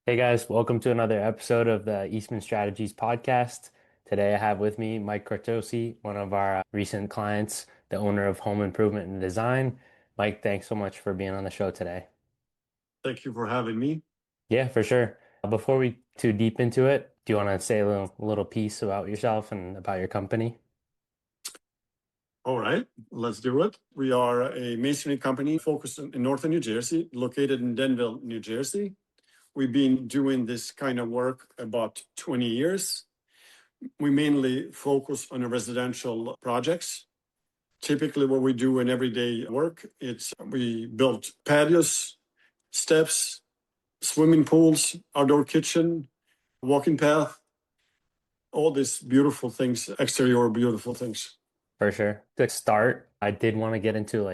Hey guys, welcome to another episode of the Eastman Strategies podcast. Today I have with me Mike Kortoci, one of our recent clients, the owner of Home Improvement and Design. Mike, thanks so much for being on the show today. Thank you for having me. Yeah, for sure. Before we too deep into it, do you want to say a little piece about yourself and about your company? All right, let's do it. We are a masonry company focused in northern New Jersey, located in Denville, New Jersey. We've been doing this kind of work about 20 years. We mainly focus on residential projects. Typically, what we do in everyday work, it's we build patios, steps, swimming pools, outdoor kitchen, walking path, all these beautiful things, exterior beautiful things. For sure. To start, I did want to get into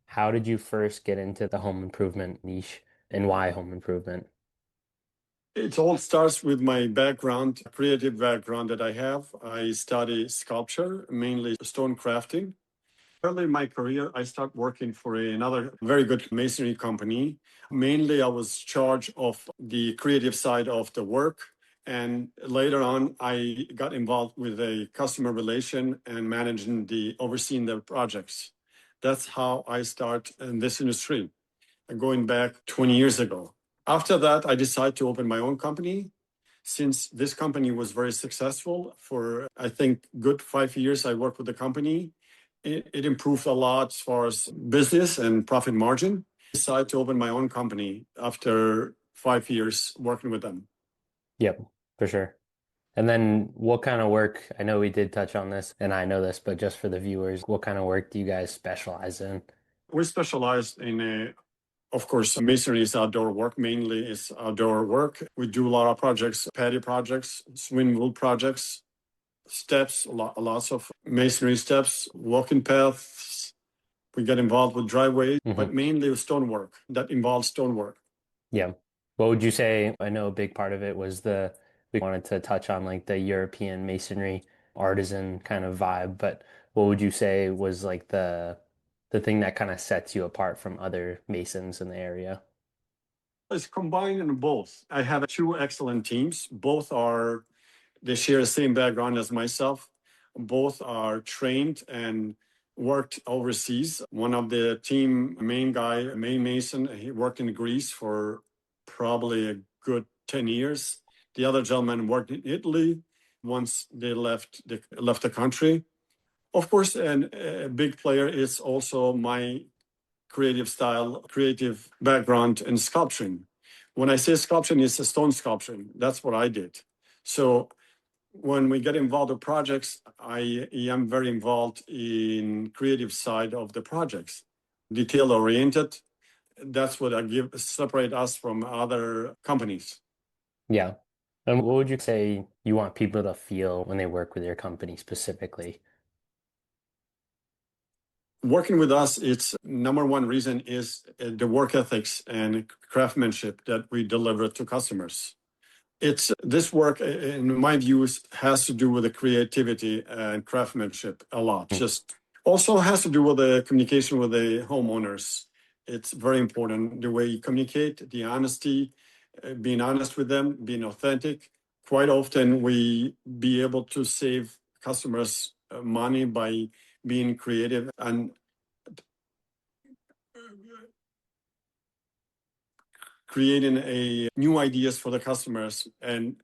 how did you first get into the home improvement niche and why home improvement? It all starts with my background, creative background that I have. I study sculpture, mainly stone crafting. Early in my career, I started working for another very good masonry company. Mainly, I was charged of the creative side of the work. And later on, I got involved with a customer relation and managing overseeing the projects. That's how I start in this industry, going back 20 years ago. After that, I decided to open my own company. Since this company was very successful for, I think, good 5 years, I worked with the company. It improved a lot as far as business and profit margin. I decided to open my own company after 5 years working with them. Yep, for sure. And then what kind of work, I know we did touch on this and I know this, but just for the viewers, what kind of work do you guys specialize in? We specialize in of course, masonry is outdoor work, mainly is outdoor work. We do a lot of projects, patio projects, swing wool projects, steps, lots of masonry steps, walking paths. We get involved with driveways, but Hmm. mainly with stonework that involves stonework. Yeah. What would you say? I know a big part of it was we wanted to touch on the European masonry artisan kind of vibe, but what would you say was the thing that kind of sets you apart from other masons in the area? It's combined in both. I have two excellent teams. They share the same background as myself. Both are trained and worked overseas. One of the team main guy, main mason, he worked in Greece for probably a good 10 years. The other gentleman worked in Italy once they left the country. Of course, and a big player is also my creative style, creative background in sculpturing. When I say sculpturing, it's a stone sculpturing. That's what I did. So when we get involved in projects, I am very involved in creative side of the projects, detail oriented. That's what I give separate us from other companies. Yeah. And what would you say you want people to feel when they work with your company specifically? Working with us, its number one reason is the work ethics and craftsmanship that we deliver to customers. It's this work, in my views, has to do with the creativity and craftsmanship a lot. Mm. Just also has to do with the communication with the homeowners. It's very important the way you communicate, the honesty, being honest with them, being authentic. Quite often, we be able to save customers money by being creative and creating a new ideas for the customers and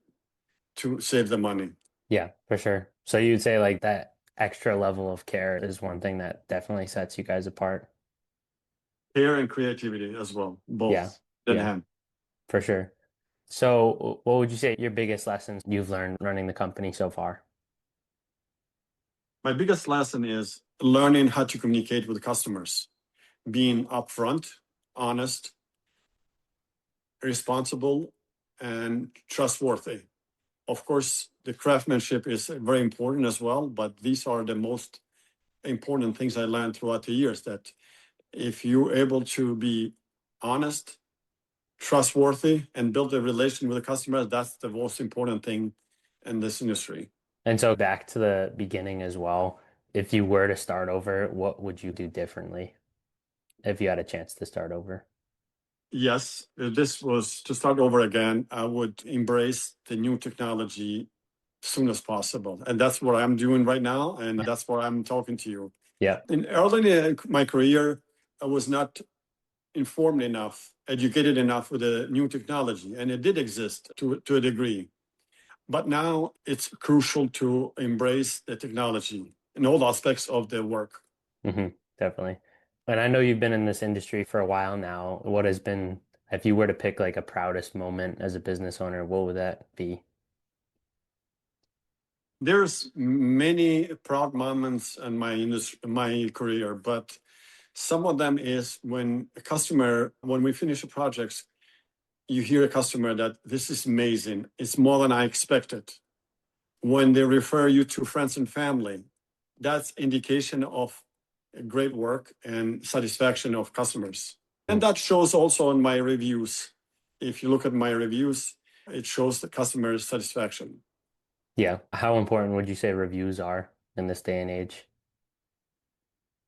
to save the money. Yeah, for sure. So you'd say that extra level of care is one thing that definitely sets you guys apart. Care and creativity as well, Yeah. both in Yeah, hand. for sure. So what would you say your biggest lessons you've learned running the company so far? My biggest lesson is learning how to communicate with customers, being upfront, honest, responsible, and trustworthy. Of course, the craftsmanship is very important as well, but these are the most important things I learned throughout the years that if you're able to be honest, trustworthy, and build a relation with the customer, that's the most important thing in this industry. And so back to the beginning as well, if you were to start over, what would you do differently if you had a chance to start over? Yes, if this was to start over again, I would embrace the new technology soon as possible. And that's what I'm doing right now. And that's why I'm talking to you. Yeah. In early in my career, I was not informed enough, educated enough with the new technology, and it did exist to a degree. But now it's crucial to embrace the technology in all aspects of the work. Hmm. Definitely. And I know you've been in this industry for a while now. What has been, if you were to pick like a proudest moment as a business owner, what would that be? There's many proud moments in my industry, my career, but some of them is when a customer, when we finish a project, you hear a customer that this is amazing. It's more than I expected. When they refer you to friends and family, that's indication of great work and satisfaction of customers. And Mm. that shows also in my reviews. If you look at my reviews, it shows the customer satisfaction. Yeah. How important would you say reviews are in this day and age?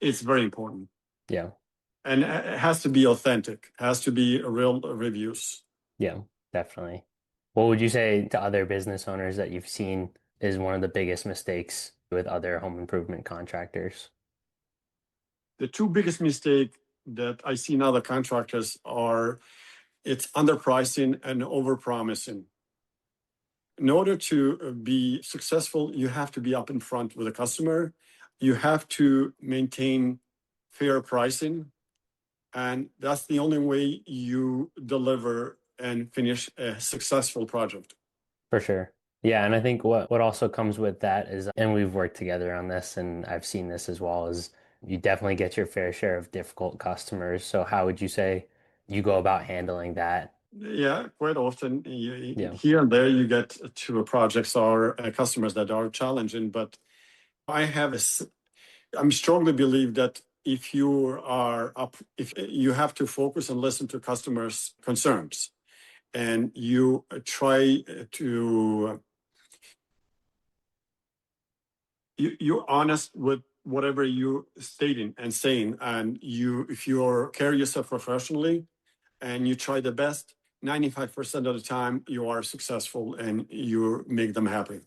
It's very important. Yeah. And it has to be authentic, has to be real reviews. Yeah, definitely. What would you say to other business owners that you've seen is one of the biggest mistakes with other home improvement contractors? The two biggest mistake that I see in other contractors are it's underpricing and overpromising. In order to be successful, you have to be up in front with the customer. You have to maintain fair pricing, and that's the only way you deliver and finish a successful project. For sure. Yeah, and I think what also comes with that is, and we've worked together on this, and I've seen this as well, is you definitely get your fair share of difficult customers. So how would you say you go about handling that? Yeah, quite often Yeah. here and there you get to projects or customers that are challenging, but I have I'm strongly believe that if you are up, if you have to focus and listen to customers' concerns, and you try to you're honest with whatever you're stating and saying, and you if you carry yourself professionally and you try the best, 95% of the time you are successful and you make them happy.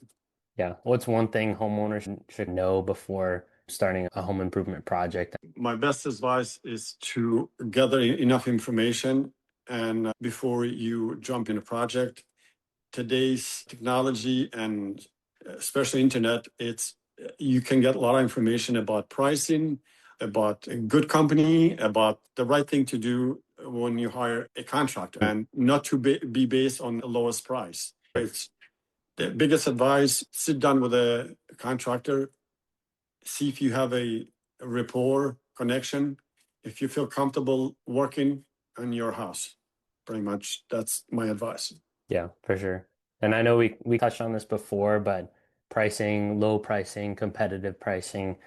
Yeah. What's one thing homeowners should know before starting a home improvement project? My best advice is to gather enough information and before you jump in a project. Today's technology and especially internet, it's you can get a lot of information about pricing, about a good company, about the right thing to do when you hire a contractor, and not to be based on the lowest price. It's the biggest advice: sit down with a contractor, see if you have a rapport connection, if you feel comfortable working on your house. Pretty much that's my advice. Yeah, for sure. And I know we touched on this before, but pricing, low pricing, competitive pricing,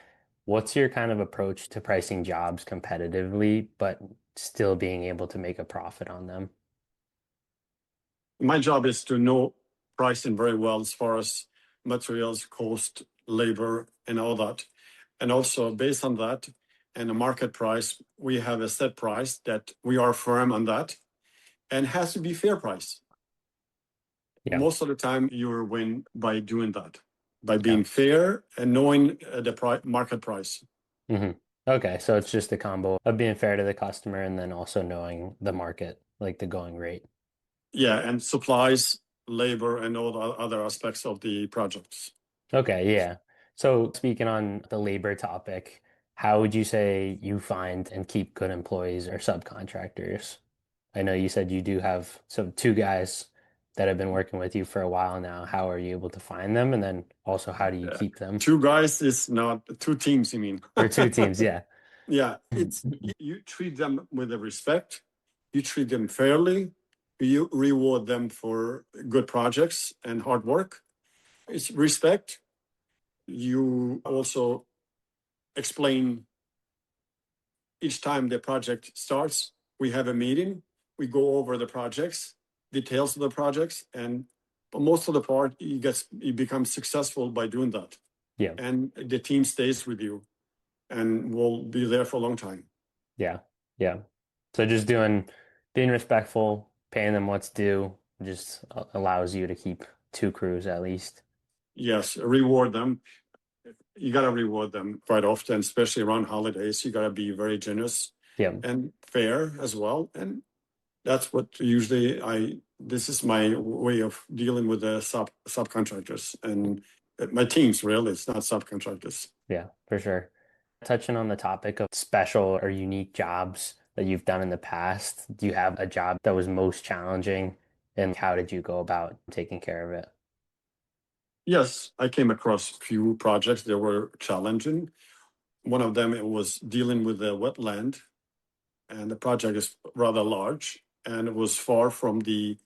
what's your kind of approach to pricing jobs competitively, but still being able to make a profit on them? My job is to know pricing very well as far as materials, cost, labor, and all that. And also based on that and the market price, we have a set price that we are firm on that and has to be fair price. Yeah. Most of the time you win by doing that, by Yeah. being fair and knowing the market price. Hmm. Okay, so it's just a combo of being fair to the customer and then also knowing the market, like the going rate. Yeah, and supplies, labor, and all the other aspects of the projects. Okay, yeah. So speaking on the labor topic, how would you say you find and keep good employees or subcontractors? I know you said you do have so two guys that have been working with you for a while now. How are you able to find them? And then also how do you Yeah. keep them? Two guys is not two teams, you mean? Or two teams, yeah. Yeah, it's you treat them with a respect, you treat them fairly, you reward them for good projects and hard work. It's respect. You also explain each time the project starts, we have a meeting, we go over the projects, details of the projects, and but most of the part he becomes successful by doing that. Yeah. And the team stays with you and will be there for a long time. Yeah. Yeah. So just doing being respectful, paying them what's due, just allows you to keep two crews at least. Yes, reward them. You got to reward them quite often, especially around holidays. You got to be very generous Yeah, and fair as well. And that's what usually this is my way of dealing with the subcontractors and my teams, really. It's not subcontractors. yeah, for sure. Touching on the topic of special or unique jobs that you've done in the past, do you have a job that was most challenging and how did you go about taking care of it? Yes, I came across a few projects that were challenging. One of them, it was dealing with the wetland, and the project is rather large, and it was far from the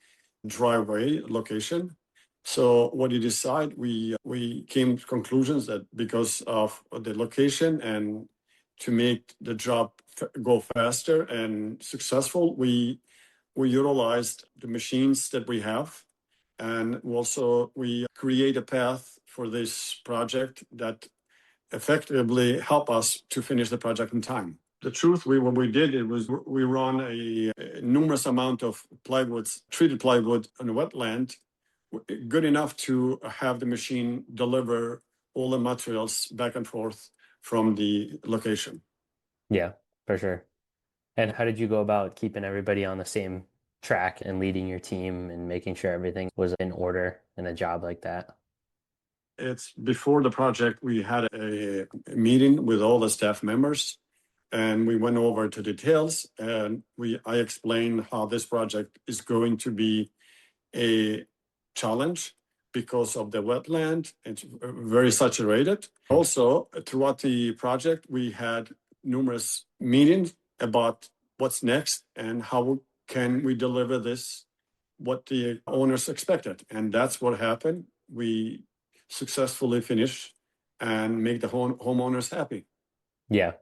driveway location. So what you decide, we came to conclusions that because of the location and to make the job go faster and successful, we utilized the machines that we have, and also we create a path for this project that effectively help us to finish the project in time. The truth, what we did, it was we run a numerous amount of plywoods, treated plywood on the wetland, good enough to have the machine deliver all the materials back and forth from the location. Yeah, for sure. And how did you go about keeping everybody on the same track and leading your team and making sure everything was in order in a job like that? It's before the project, we had a meeting with all the staff members and we went over to details and I explained how this project is going to be a challenge because of the wetland. It's very saturated. Also, throughout the project, we had numerous meetings about what's next and how can we deliver this, what the owners expected. And that's what happened. We successfully finished and make the homeowners happy. Yeah.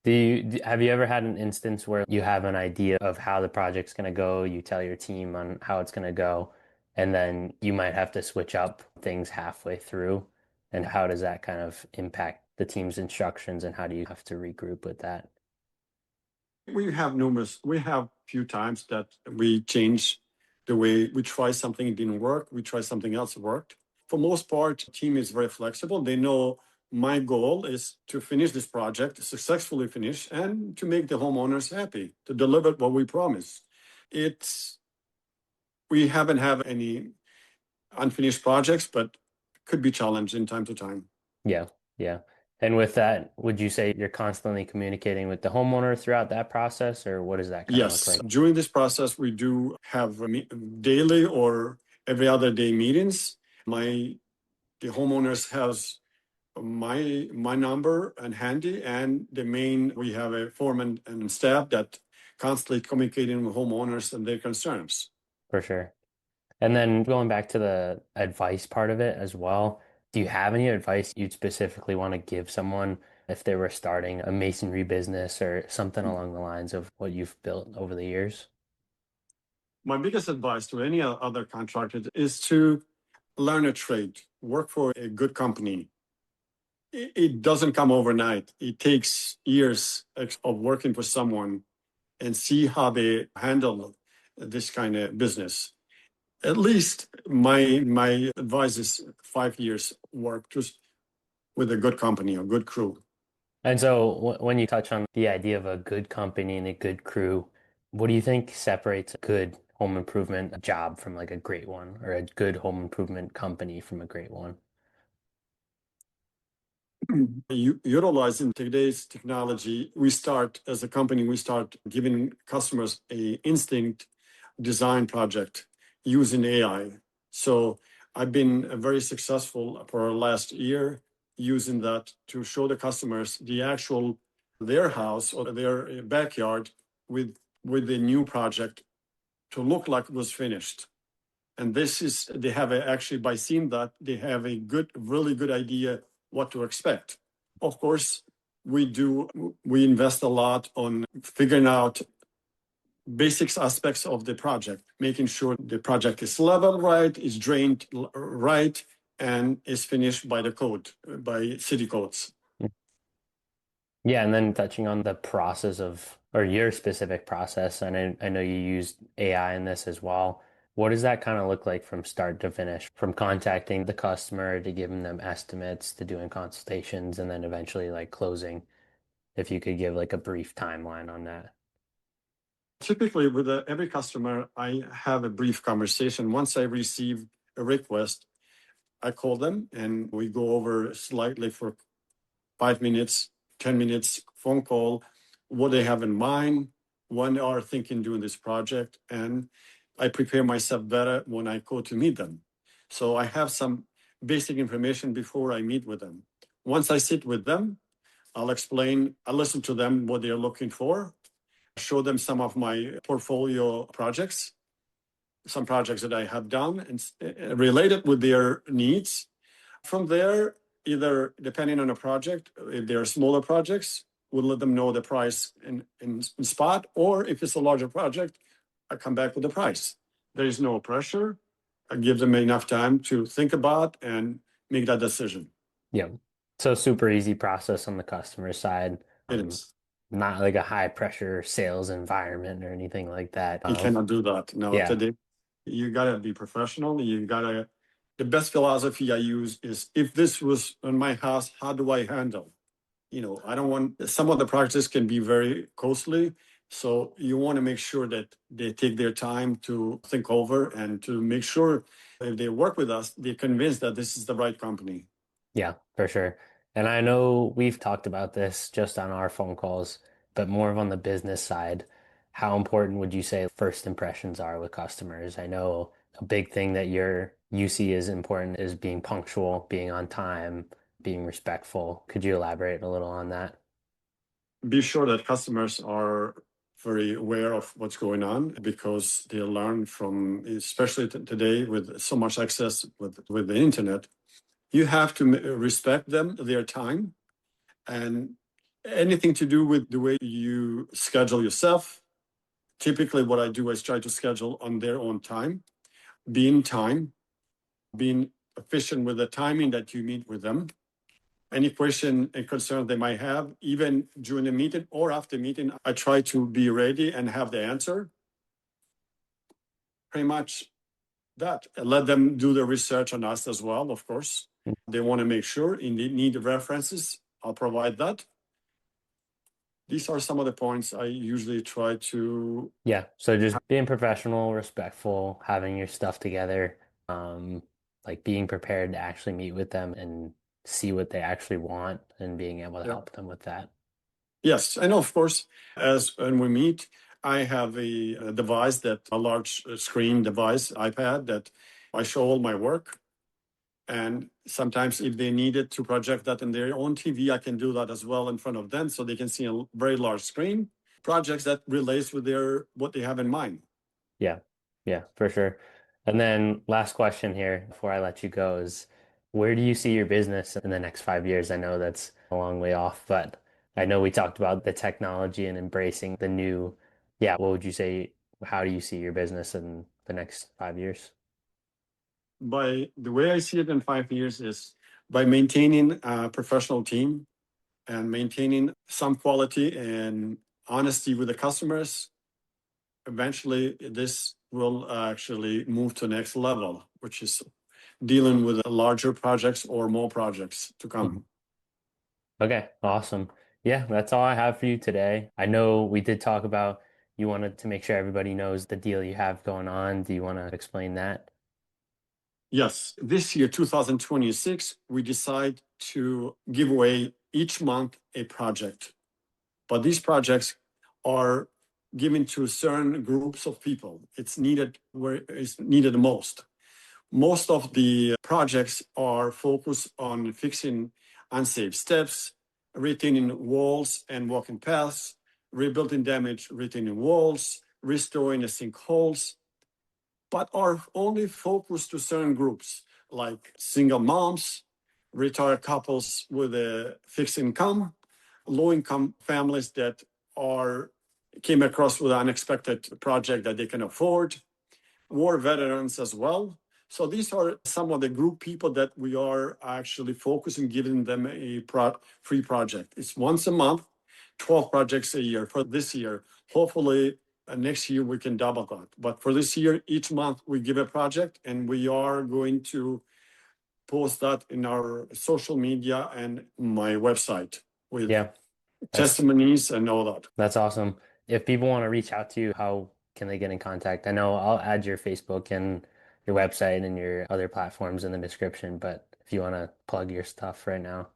Have you ever had an instance where you have an idea of how the project's going to go, you tell your team on how it's going to go, and then you might have to switch up things halfway through? And how does that kind of impact the team's instructions and how do you have to regroup with that? We have few times that we change the way we try something, it didn't work, we try something else, it worked. For most part, the team is very flexible. They know my goal is to finish this project, successfully finish, and to make the homeowners happy, to deliver what we promise. It's we haven't have any unfinished projects, but could be challenging time to time. Yeah, yeah. And with that, would you say you're constantly communicating with the homeowner throughout that process, or what does that kind of look Yes, like? during this process, we do have daily or every other day meetings. My the homeowners has my number and handy, and the main we have a foreman and staff that constantly communicating with homeowners and their concerns. For sure. And then going back to the advice part of it as well, do you have any advice you'd specifically want to give someone if they were starting a masonry business or something along the lines of what you've built over the years? My biggest advice to any other contractor is to learn a trade, work for a good company. It doesn't come overnight. It takes years of working for someone and see how they handle this kind of business. At least my advice is 5 years work just with a good company, a good crew. And so when you touch on the idea of a good company and a good crew, what do you think separates a good home improvement job from like a great one or a good home improvement company from a great one? Utilizing today's technology, we start as a company, we start giving customers a instinct design project using AI. So I've been very successful for last year using that to show the customers the actual their house or their backyard with the new project to look like it was finished. And this is they have actually by seeing that they have a really good idea what to expect. Of course, we invest a lot on figuring out basics aspects of the project, making sure the project is leveled right, is drained right, and is finished by the code, by city codes. Yeah, and then touching on the process of, or your specific process, and I know you used AI in this as well. What does that kind of look like from start to finish, from contacting the customer to giving them estimates to doing consultations and then eventually like closing? If you could give like a brief timeline on that. Typically, with every customer, I have a brief conversation. Once I receive a request, I call them and we go over slightly for 5 minutes, 10 minutes phone call, what they have in mind, when they are thinking doing this project. And I prepare myself better when I go to meet them. So I have some basic information before I meet with them. Once I sit with them, I listen to them what they're looking for, show them some of my portfolio projects, some projects that I have done and related with their needs. From there, either depending on the project, if they're smaller projects, we'll let them know the price in spot, or if it's a larger project, I come back with the price. There is no pressure. I give them enough time to think about and make that decision. Yeah. So super easy process on the customer side. It is. Not like a high pressure sales environment or anything like that. You cannot do that. No, Yeah. today you gotta be professional. The best philosophy I use is if this was in my house, how do I handle? I don't want some of the projects can be very costly. So you want to make sure that they take their time to think over and to make sure if they work with us, they're convinced that this is the right company. Yeah, for sure. And I know we've talked about this just on our phone calls, but more of on the business side. How important would you say first impressions are with customers? I know a big thing that you see as important is being punctual, being on time, being respectful. Could you elaborate a little on that? Be sure that customers are very aware of what's going on because they learn from, especially today with so much access with the internet. You have to respect them, their time, and anything to do with the way you schedule yourself. Typically, what I do is try to schedule on their own time, being time, being efficient with the timing that you meet with them. Any question and concern they might have, even during the meeting or after meeting, I try to be ready and have the answer. Pretty much that. Let them do the research on us as well, of course. They want to make sure and they need references. I'll provide that. These are some of the points I usually try to. Yeah, so just being professional, respectful, having your stuff together, um, like being prepared to actually meet with them and see what they actually want and being able to Yeah. help them with that. Yes, and of course, as when we meet, I have a device a large screen device, iPad, that I show all my work. And sometimes if they needed to project that in their own TV, I can do that as well in front of them so they can see a very large screen, projects that relates with what they have in mind. Yeah, yeah, for sure. And then last question here before I let you go is where do you see your business in the next 5 years? I know that's a long way off, but I know we talked about the technology and embracing the new. Yeah, what would you say? How do you see your business in the next 5 years? By the way I see it in 5 years is by maintaining a professional team and maintaining some quality and honesty with the customers. Eventually, this will actually move to the next level, which is dealing with larger projects or more projects to Mhm. come. Okay, awesome. Yeah, that's all I have for you today. I know we did talk about you wanted to make sure everybody knows the deal you have going on. Do you want to explain that? Yes, this year, 2026, we decide to give away each month a project. But these projects are given to certain groups of people. It's needed where it's needed the most. Most of the projects are focused on fixing unsafe steps, retaining walls and walking paths, rebuilding damaged retaining walls, restoring the sinkholes, but are only focused to certain groups like single moms, retired couples with a fixed income, low income families that are came across with an unexpected project that they can afford, war veterans as well. So these are some of the group people that we are actually focusing, giving them a free project. It's once a month. 12 projects a year for this year. Hopefully, next year we can double that. But for this year, each month we give a project, and we are going to post that in our social media and my website with Yeah, that's testimonies and all that. that's awesome. If people want to reach out to you, how can they get in contact? I know I'll add your Facebook and your website and your other platforms in the description, but if you want to plug your stuff right now.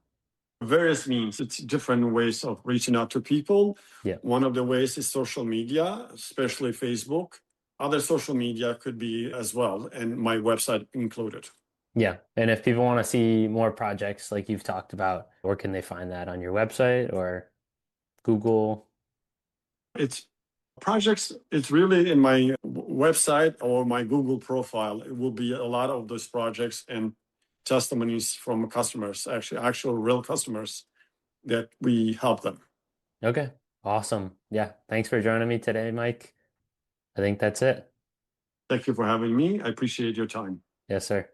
Various means. It's different ways of reaching out to people. Yeah. One of the ways is social media, especially Facebook. Other social media could be as well, and my website included. Yeah. And if people want to see more projects like you've talked about, where can they find that on your website or Google? It's projects, it's really in my website or my Google profile. It will be a lot of those projects and testimonies from customers, actually, actual real customers that we help them. Okay. Awesome. Yeah. Thanks for joining me today, Mike. I think that's it. Thank you for having me. I appreciate your time. Yes, sir.